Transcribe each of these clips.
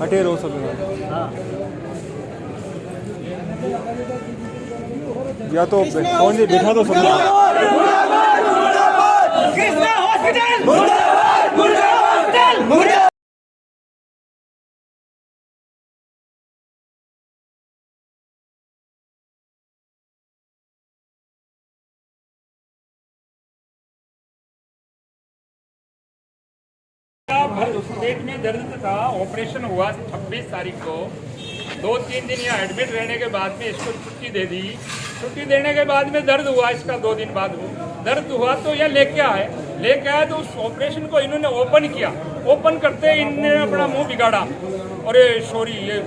हटे रहो सब। या तो कौन जी बिठा दो सब। पेट में दर्द था, ऑपरेशन हुआ 26 तारीख को। 2-3 दिन यहाँ एडमिट रहने के बाद में इसको छुट्टी दे दी। छुट्टी देने के बाद में दर्द हुआ इसका 2 दिन बाद। वो दर्द हुआ तो यह लेके आए तो उस ऑपरेशन को इन्होंने ओपन किया। ओपन करते इन्होंने अपना मुंह बिगाड़ा और ये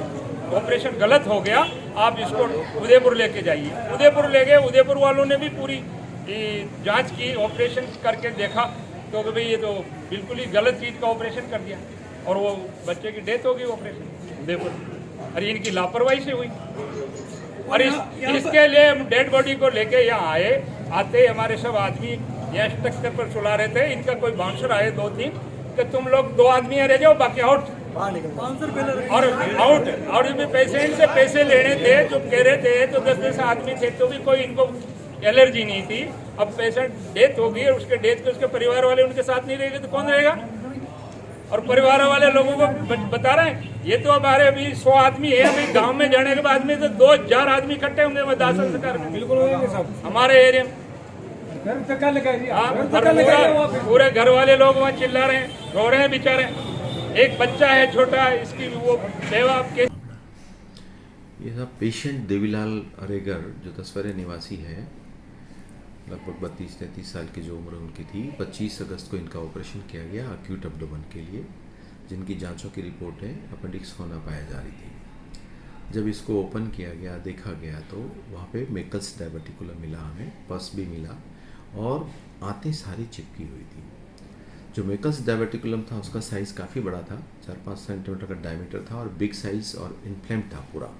ऑपरेशन गलत हो गया, आप इसको उदयपुर लेके जाइए। उदयपुर ले गए। उदयपुर वालों ने भी पूरी जांच की, ऑपरेशन करके देखा तो भाई ये तो बिल्कुल ही गलत चीज़ का ऑपरेशन कर दिया और वो बच्चे की डेथ हो गई ऑपरेशन उदयपुर। अरे इनकी लापरवाही से हुई। और इसके लिए हम डेड बॉडी को लेके यहाँ आते हमारे सब आदमी यहाँ स्ट्रक्चर पर सुला रहे थे। इनका कोई बाउंसर आए 2-3 कि तुम लोग 2 आदमी यहाँ रह जाओ, बाकी आउट और आउट। और भी पेशेंट से पैसे लेने थे जो कह रहे थे, तो 10-10 आदमी थे तो भी कोई इनको एलर्जी नहीं थी। अब पेशेंट डेथ हो गई और उसके डेथ के उसके परिवार वाले उनके साथ नहीं रहेंगे तो कौन रहेगा? और परिवार वाले लोगों को बता रहे हैं ये तो हमारे अभी 100 आदमी है, अभी गांव में जाने के बाद में तो 2,000 आदमी इकट्ठे होंगे दाह संस्कार में। बिल्कुल होंगे सब हमारे एरिया में। पूरे घर वाले लोग वहाँ चिल्ला रहे हैं, रो रहे हैं बेचारे। एक बच्चा है छोटा, इसकी वो बेवा के। ये सब पेशेंट देवीलाल अरेगर जो तस्वरे निवासी है, लगभग 32-33 साल की जो उम्र उनकी थी। 25 अगस्त को इनका ऑपरेशन किया गया अक्यूट एब्डोमेन के लिए, जिनकी जांचों की रिपोर्टें अपेंडिक्स होना पाया जा रही थी। जब इसको ओपन किया गया, देखा गया तो वहाँ पे मेकल्स डायवर्टिकुलम मिला, हमें पस भी मिला और आंतें सारी चिपकी हुई थी। जो मेकल्स डायवर्टिकुलम था उसका साइज़ काफ़ी बड़ा था, 4-5 सेंटीमीटर का डायमीटर था और बिग साइज़ और इन्फ्लेम्ड था पूरा,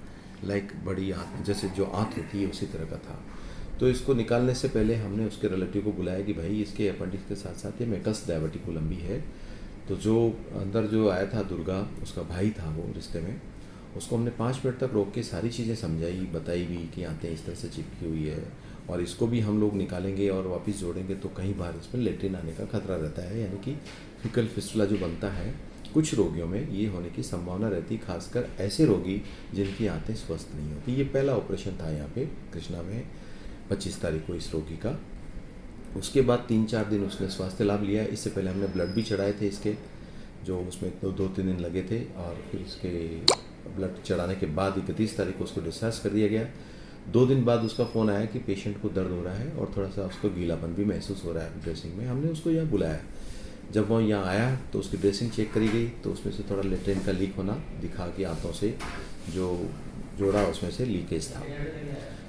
लाइक बड़ी आंत, जैसे जो आंत होती है उसी तरह का था। तो इसको निकालने से पहले हमने उसके रिलेटिव को बुलाया कि भाई इसके अपेंडिक्स के साथ साथ ये मेकल्स डायवर्टिकुलम भी है। तो जो अंदर जो आया था दुर्गा, उसका भाई था वो रिश्ते में, उसको हमने 5 मिनट तक रोक के सारी चीज़ें समझाई, बताई भी कि आंतें इस तरह से चिपकी हुई है और इसको भी हम लोग निकालेंगे और वापस जोड़ेंगे तो कहीं बार इसमें लेट्रिन आने का खतरा रहता है, यानी कि फिकल फिस्टुला जो बनता है कुछ रोगियों में ये होने की संभावना रहती, खासकर ऐसे रोगी जिनकी आंतें स्वस्थ नहीं होती। ये पहला ऑपरेशन था यहाँ पे कृष्णा में 25 तारीख को इस रोगी का। उसके बाद 3-4 दिन उसने स्वास्थ्य लाभ लिया। इससे पहले हमने ब्लड भी चढ़ाए थे इसके, जो उसमें 2-3 दिन लगे थे और फिर इसके ब्लड चढ़ाने के बाद 31 तारीख को उसको डिस्चार्ज कर दिया गया। 2 दिन बाद उसका फ़ोन आया कि पेशेंट को दर्द हो रहा है और थोड़ा सा उसको गीलापन भी महसूस हो रहा है ड्रेसिंग में। हमने उसको यहाँ बुलाया। जब वो यहाँ आया तो उसकी ड्रेसिंग चेक करी गई तो उसमें से थोड़ा लेट्रिन का लीक होना दिखा कि आंतों से जो जोड़ा उसमें से लीकेज था।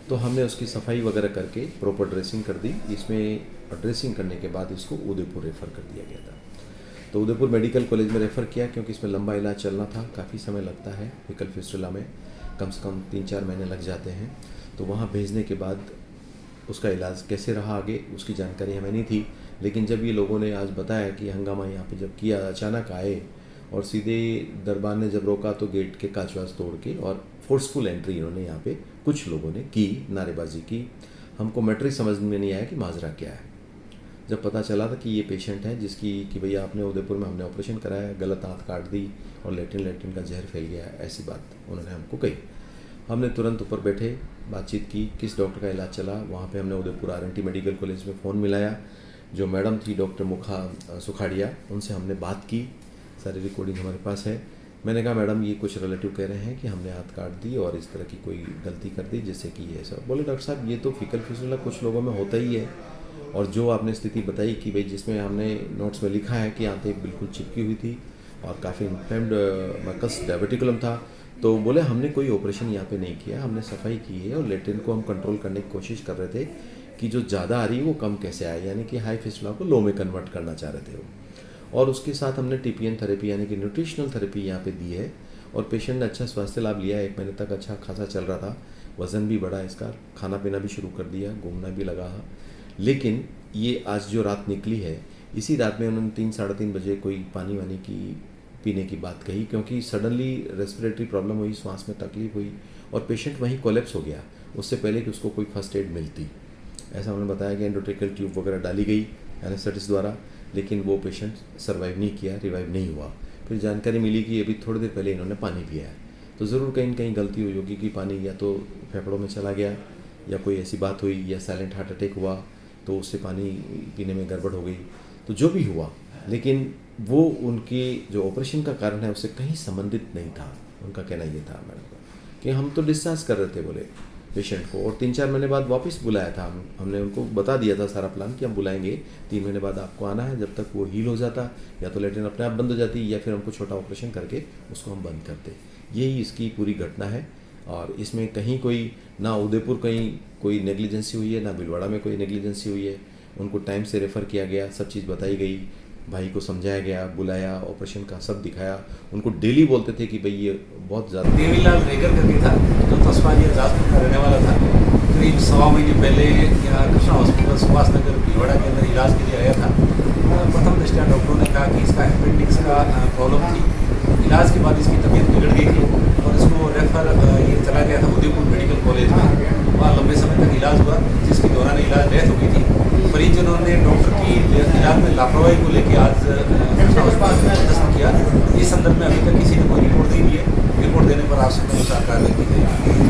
तो हमने उसकी सफाई वगैरह करके प्रॉपर ड्रेसिंग कर दी। इसमें ड्रेसिंग करने के बाद इसको उदयपुर रेफ़र कर दिया गया था। तो उदयपुर मेडिकल कॉलेज में रेफ़र किया क्योंकि इसमें लंबा इलाज चलना था, काफ़ी समय लगता है फिकल फिस्टुला में, कम से कम 3-4 महीने लग जाते हैं। तो वहाँ भेजने के बाद उसका इलाज कैसे रहा आगे उसकी जानकारी हमें नहीं थी, लेकिन जब ये लोगों ने आज बताया कि हंगामा यहाँ पे जब किया, अचानक आए और सीधे दरबार ने जब रोका तो गेट के कांच वाच तोड़ के और फोर्सफुल एंट्री इन्होंने यहाँ पे कुछ लोगों ने की, नारेबाजी की। हमको मैट्रिक समझ में नहीं आया कि माजरा क्या है। जब पता चला था कि ये पेशेंट है जिसकी कि भैया आपने उदयपुर में हमने ऑपरेशन कराया, गलत आंत काट दी और लेट्रिन का जहर फैल गया, ऐसी बात उन्होंने हमको कही। हमने तुरंत ऊपर बैठे, बातचीत की, किस डॉक्टर का इलाज चला। वहाँ पे हमने उदयपुर RNT मेडिकल कॉलेज में फ़ोन मिलाया, जो मैडम थी डॉक्टर मुखा सुखाड़िया, उनसे हमने बात की, सारी रिकॉर्डिंग हमारे पास है। मैंने कहा मैडम ये कुछ रिलेटिव कह रहे हैं कि हमने हाथ काट दी और इस तरह की कोई गलती कर दी जिससे कि ये सब। बोले डॉक्टर साहब ये तो फिकल फिस्टुला कुछ लोगों में होता ही है, और जो आपने स्थिति बताई कि भाई जिसमें हमने नोट्स में लिखा है कि आंतें बिल्कुल चिपकी हुई थी और काफ़ी इन्फ्लेम्ड मकस डायवर्टिकुलम था, तो बोले हमने कोई ऑपरेशन यहाँ पे नहीं किया, हमने सफाई की है और लेट्रिन को हम कंट्रोल करने की कोशिश कर रहे थे कि जो ज़्यादा आ रही है वो कम कैसे आए, यानी कि हाई फिस्टुला को लो में कन्वर्ट करना चाह रहे थे वो। और उसके साथ हमने TPN थेरेपी यानी कि न्यूट्रिशनल थेरेपी यहाँ पे दी है और पेशेंट ने अच्छा स्वास्थ्य लाभ लिया। 1 महीने तक अच्छा खासा चल रहा था, वज़न भी बढ़ा इसका, खाना पीना भी शुरू कर दिया, घूमना भी लगा। लेकिन ये आज जो रात निकली है, इसी रात में उन्होंने 3-3:30 बजे कोई पानी वानी की पीने की बात कही, क्योंकि सडनली रेस्पिरेटरी प्रॉब्लम हुई, सांस में तकलीफ हुई और पेशेंट वहीं कोलैप्स हो गया, उससे पहले कि उसको कोई फर्स्ट एड मिलती। ऐसा उन्होंने बताया कि एंडोट्रेकियल ट्यूब वगैरह डाली गई एनेस्थेटिस्ट द्वारा, लेकिन वो पेशेंट सर्वाइव नहीं किया, रिवाइव नहीं हुआ। फिर जानकारी मिली कि अभी थोड़ी देर पहले इन्होंने पानी पिया है, तो ज़रूर कहीं न कहीं गलती हुई होगी कि पानी या तो फेफड़ों में चला गया या कोई ऐसी बात हुई या साइलेंट हार्ट अटैक हुआ तो उससे पानी पीने में गड़बड़ हो गई। तो जो भी हुआ, लेकिन वो उनके जो ऑपरेशन का कारण है उससे कहीं संबंधित नहीं था। उनका कहना ये था मैडम का कि हम तो डिस्चार्ज कर रहे थे बोले पेशेंट को, और 3-4 महीने बाद वापस बुलाया था। हमने उनको बता दिया था सारा प्लान कि हम बुलाएंगे 3 महीने बाद आपको आना है, जब तक वो हील हो जाता या तो लेटरिन अपने आप बंद हो जाती या फिर हमको छोटा ऑपरेशन करके उसको हम बंद करते। यही इसकी पूरी घटना है और इसमें कहीं कोई ना उदयपुर कहीं कोई नेग्लिजेंसी हुई है, ना भीलवाड़ा में कोई नेग्लिजेंसी हुई है। उनको टाइम से रेफ़र किया गया, सब चीज़ बताई गई, भाई को समझाया गया, बुलाया, ऑपरेशन का सब दिखाया। उनको डेली बोलते थे कि भाई ये बहुत ज़्यादा। देवीलाल रेगर करके था जो तस्मानिया जाजपुर का रहने वाला था। करीब 1.25 महीने पहले यहाँ कृष्णा हॉस्पिटल सुभाष नगर भीलवाड़ा के अंदर इलाज के लिए आया था। प्रथम दृष्टया डॉक्टरों ने कहा कि इसका अपेंडिक्स का प्रॉब्लम थी। इलाज के बाद इसकी तबीयत बिगड़ गई थी और इसको रेफर ये चला गया था उदयपुर मेडिकल कॉलेज में। वहाँ लंबे समय तक इलाज हुआ, जिसके दौरान इलाज डेथ हो गई थी। परिजनों ने डॉक्टर की इलाज में लापरवाही को लेकर आज कृष्णा हॉस्पिटल में दस्त किया। इस संदर्भ में अभी तक किसी ने कोई रिपोर्ट नहीं दी है। रिपोर्ट देने पर आवश्यक अनुसार कार्रवाई की जाएगी।